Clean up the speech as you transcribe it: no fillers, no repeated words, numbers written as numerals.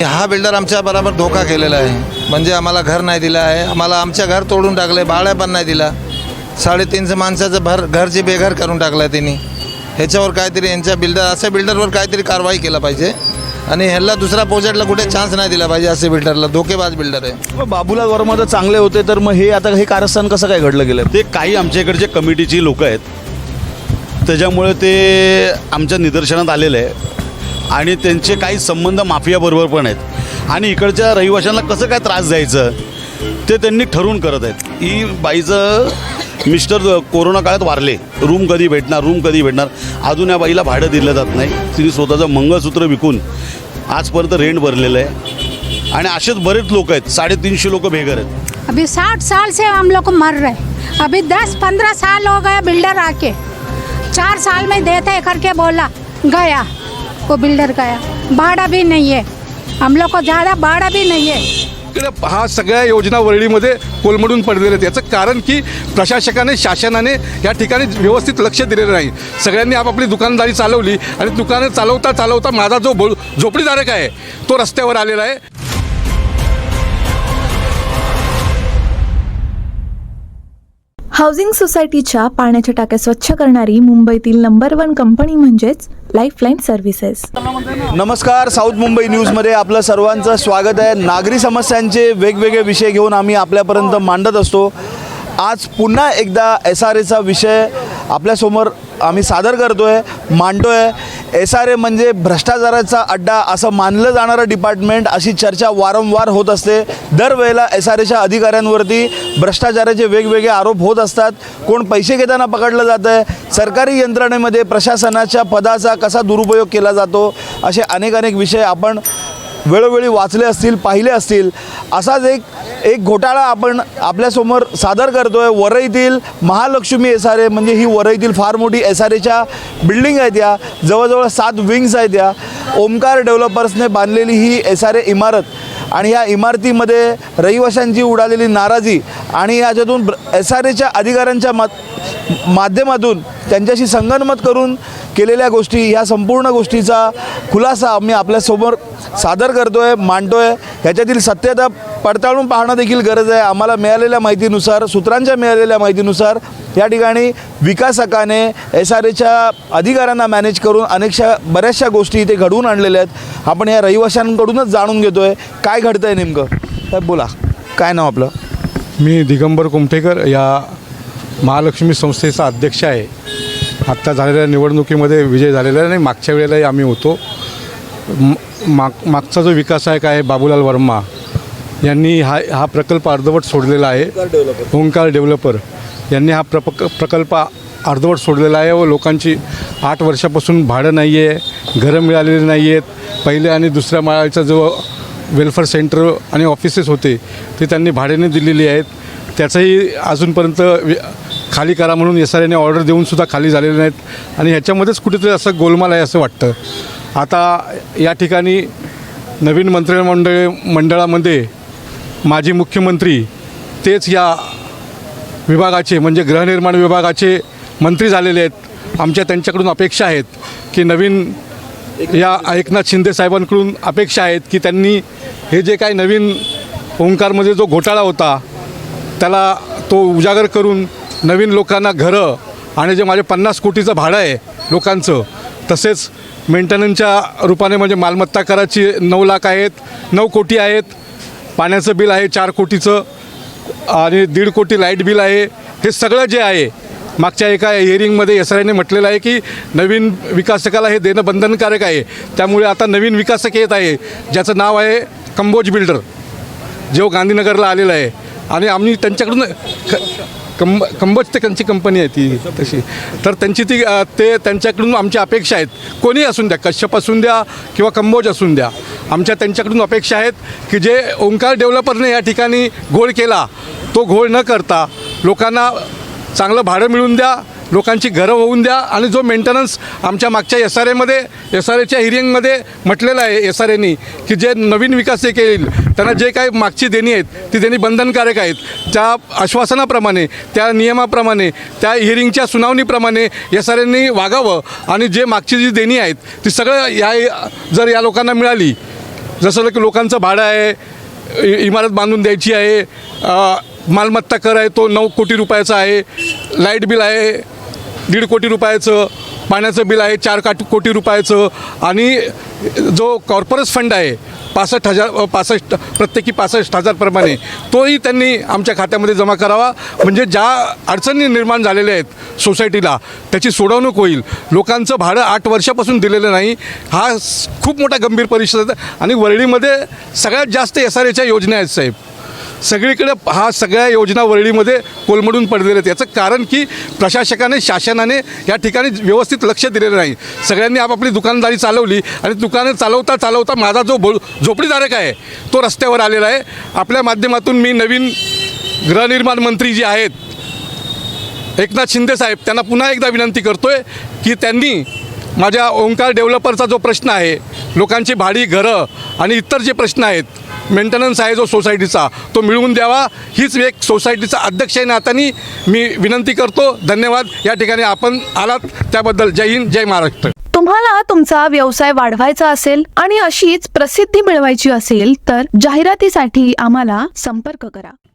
हा बिल्डर आमच्या बरोबर धोका केलेला आहे. म्हणजे आम्हाला घर नाही दिलं आहे, आम्हाला आमच्या घर तोडून टाकले, भाड्या पण नाही दिला. 350 माणसाचं घरचे बेघर करून टाकलं त्यांनी. ह्याच्यावर काहीतरी यांच्या अशा बिल्डरवर काहीतरी कारवाई केला पाहिजे आणि ह्याला दुसरा प्रोजेक्टला कुठे चान्स नाही दिला पाहिजे. असे बिल्डरला धोकेबाज बिल्डर आहे. बाबूलाल वर्मा तर चांगले होते, तर मग हे आता हे कारस्थान कसं काय घडलं गेलं? ते काही आमच्या इकडचे कमिटीची लोक आहेत, त्याच्यामुळे ते आमच्या निदर्शनात आलेलं आहे आणि त्यांचे काही संबंध माफियाबरोबर पण आहेत आणि इकडच्या रहिवाशांना कसं काय त्रास द्यायचं ते त्यांनी ठरवून करत आहेत. ही बाईचं मिस्टर कोरोना काळात वारले, रूम कधी भेटणार, अजून या बाईला भाडं दिलं जात नाही. तिने स्वतःचं मंगळसूत्र विकून आजपर्यंत रेंट भरलेलं आहे आणि असेच बरेच लोक आहेत. 350 लोक बेघर आहेत. अभी 60 साल से हम लोग मर रहे, अभी 10-15 साल हो गए बिल्डर आके, 4 साल में देते हैं करके बोला, गया वो बिल्डर गया. भाड़ा भी नहीं है, हम लोग को ज़्यादा भाड़ा भी नहीं है. हा सगळ्या योजना वरळीमध्ये कोलमडून पडलेले आहेत. याचं कारण की प्रशासकाने, शासनाने या ठिकाणी व्यवस्थित लक्ष दिलेलं नाही. सगळ्यांनी आपापली दुकानदारी चालवली आणि दुकानं चालवता माझा जो झोपडीधारक आहे तो रस्त्यावर आलेला आहे. हाऊसिंग सोसायटीच्या पाण्याच्या टाक्या स्वच्छ करणारी मुंबईतील नंबर 1 कंपनी म्हणजेच लाईफलाईन सर्व्हिसेस. नमस्कार, साऊथ मुंबई न्यूजमध्ये आपलं सर्वांचं स्वागत आहे. नागरी समस्यांचे वेगवेगळे विषय घेऊन आम्ही आपल्यापर्यंत मांडत असतो. आज पुन्हा एकदा SRAचा विषय आपल्यासमोर आम्ही सादर करतो आहे, मांडतो आहे. SRA म्हणजे भ्रष्टाचाराचा अड्डा असं मानलं जाणारं डिपार्टमेंट, अशी चर्चा वारंवार होत असते. दरवेळेला SRAच्या अधिकाऱ्यांवरती भ्रष्टाचाराचे वेगवेगळे आरोप होत असतात. कोण पैसे घेताना पकडलं जातं आहे, सरकारी यंत्रणेमध्ये प्रशासनाच्या पदाचा कसा दुरुपयोग केला जातो, असे अनेक विषय आपण वेळोवेळी वाचले असतील, पाहिले असतील. असाच एक घोटाळा आपण आपल्यासमोर सादर करतो आहे. वरईतील महालक्ष्मी SRA म्हणजे ही वरईतील फार मोठी SRAच्या बिल्डिंग आहेत. या जवळजवळ 7 विंग्स आहेत. या ओमकार डेव्हलपर्सने बांधलेली ही SRA इमारत आणि या इमारतीमध्ये रहिवाशांची उडालेली नाराजी आणि याच्यातून SRAच्या अधिकाऱ्यांच्या माध्यमातून त्यांच्याशी संगनमत करून केलेल्या गोष्टी, ह्या संपूर्ण गोष्टीचा खुलासा आम्ही आपल्यासमोर सादर करतो आहे, मांडतो आहे. ह्याच्यातील सत्यता पडताळून पाहणं देखील गरज आहे. आम्हाला मिळालेल्या माहितीनुसार, सूत्रांच्या मिळालेल्या माहितीनुसार या ठिकाणी विकासकाने SRAच्या अधिकाऱ्यांना मॅनेज करून बऱ्याचशा गोष्टी इथे घडवून आणलेल्या आहेत. आपण या रहिवाशांकडूनच जाणून घेतो आहे काय घडतं आहे नेमकं. तर बोला, काय नाव आपलं? मी दिगंबर कुमठेकर, या महालक्ष्मी संस्थेचा अध्यक्ष आहे. आत्ता झालेल्या निवडणुकीमध्ये विजय झालेला आहे आणि मागच्या वेळेलाही आम्ही होतो. मागचा जो विकासक आहे बाबूलाल वर्मा यांनी हा प्रकल्प अर्धवट सोडलेला आहे. ओंकार डेव्हलपर यांनी हा प्रकल्प अर्धवट सोडलेला आहे व लोकांची 8 वर्षापासून भाडं नाही आहे, घरं मिळालेली नाही आहेत. पहिल्या आणि दुसऱ्या माळ्याचा जो वेलफेअर सेंटर आणि ऑफिसेस होते ते त्यांनी भाड्याने दिलेली आहेत. त्याचंही अजूनपर्यंत खाली करा म्हणून SRAने ऑर्डर देऊनसुद्धा खाली झालेले नाहीत आणि ह्याच्यामध्येच कुठेतरी असं गोलमाल आहे असं वाटतं. आता या ठिकाणी नवीन मंत्रिमंडळामध्ये माजी मुख्यमंत्री तेच या विभागाचे म्हणजे गृहनिर्माण विभागाचे मंत्री झालेले आहेत. आमच्या त्यांच्याकडून अपेक्षा आहेत की नवीन या एकनाथ शिंदे साहेबांकडून अपेक्षा आहेत की त्यांनी हे जे काही नवीन ओंकारमध्ये जो घोटाळा होता त्याला तो उजागर करून नवीन लोकांना घरं आणि जे माझे 50 कोटीचं भाडं आहे लोकांचं, तसेच मेंटेनन्सच्या रूपाने म्हणजे मालमत्ता कराची 9 लाख आहेत, 9 कोटी आहेत. पाण्याचं बिल आहे 4 कोटीचं आणि 1.5 कोटी लाईट बिल आहे. हे सगळं जे आहे मागच्या एका हिअरिंगमध्ये SRAने म्हटलेलं आहे की नवीन विकासकाला हे देणं बंधनकारक आहे. त्यामुळे आता नवीन विकासक येत आहे ज्याचं नाव आहे कंबोज बिल्डर, जो गांधीनगरला आलेला आहे आणि आम्ही त्यांच्याकडून कंबोज ते त्यांची कंपनी आहे ती तशी. तर त्यांच्याकडून आमच्या अपेक्षा आहेत, कोणी असून द्या, कश्यप असून द्या किंवा कंबोज असून द्या, आमच्या त्यांच्याकडून अपेक्षा आहेत की जे ओंकार डेव्हलपरने या ठिकाणी घोळ केला तो घोळ न करता लोकांना चांगलं भाडं मिळून द्या, लोकांची घरं होऊन द्या आणि जो मेंटेनन्स आमच्या मागच्या SRAच्या हिअरिंगमध्ये म्हटलेलं आहे SRAने की जे नवीन विकासक येईल त्यांना जे काही मागची देणी आहेत ती देणी बंधनकारक आहेत. त्या आश्वासनाप्रमाणे, त्या नियमाप्रमाणे, त्या हिअरिंगच्या सुनावणीप्रमाणे SRAने वागावं आणि जे मागची जी देणी आहेत ती सगळं जर या लोकांना मिळाली जसं की लोकांचं भाडं आहे, इमारत बांधून द्यायची आहे, मालमत्ता कर आहे तो 9 कोटी रुपयाचा आहे, लाईट बिल आहे 1.5 कोटी रुपयाचं, पाण्याचं बिल आहे 4 कोटी रुपयाचं, आणि जो कॉर्पोरेट फंड आहे 65,000 प्रत्येकी 65,000 प्रमाणे तोही त्यांनी आमच्या खात्यामध्ये जमा करावा. म्हणजे ज्या अडचणी निर्माण झालेल्या आहेत सोसायटीला त्याची सोडवणूक होईल. लोकांचं भाडं 8 वर्षापासून दिलेलं नाही, हा खूप मोठा गंभीर परिस्थिती आहे. आणि वरळीमध्ये सगळ्यात जास्त SRAच्या योजना आहेत साहेब. सगळीकडे हा सगळ्या योजना वरळीमध्ये कोलमडून पडलेल्या आहेत. याचं कारण की प्रशासकाने, शासनाने या ठिकाणी व्यवस्थित लक्ष दिलेलं नाही. सगळ्यांनी आपापली दुकानदारी चालवली आणि दुकानं चालवता चालवता माझा जो झोपडीधारक आहे तो रस्त्यावर आलेला आहे. आपल्या माध्यमातून मी नवीन गृहनिर्माण मंत्री जे आहेत एकनाथ शिंदे साहेब त्यांना पुन्हा एकदा विनंती करतोय की त्यांनी माझ्या ओंकार डेव्हलपरचा जो प्रश्न आहे, लोकांची भाडी, घरं आणि इतर जे प्रश्न आहेत, मेंटेनन्स आहे जो सोसायटीचा तो मिळवून द्यावा. हीच एक सोसायटीचा अध्यक्ष आहे नात्याने मी विनंती करतो. धन्यवाद. या ठिकाणी आपण आलात त्याबद्दल जय हिंद, जय महाराष्ट्र. तुम्हाला तुमचा व्यवसाय वाढवायचा असेल आणि अशीच प्रसिद्धी मिळवायची असेल तर जाहिरातीसाठी आम्हाला संपर्क करा.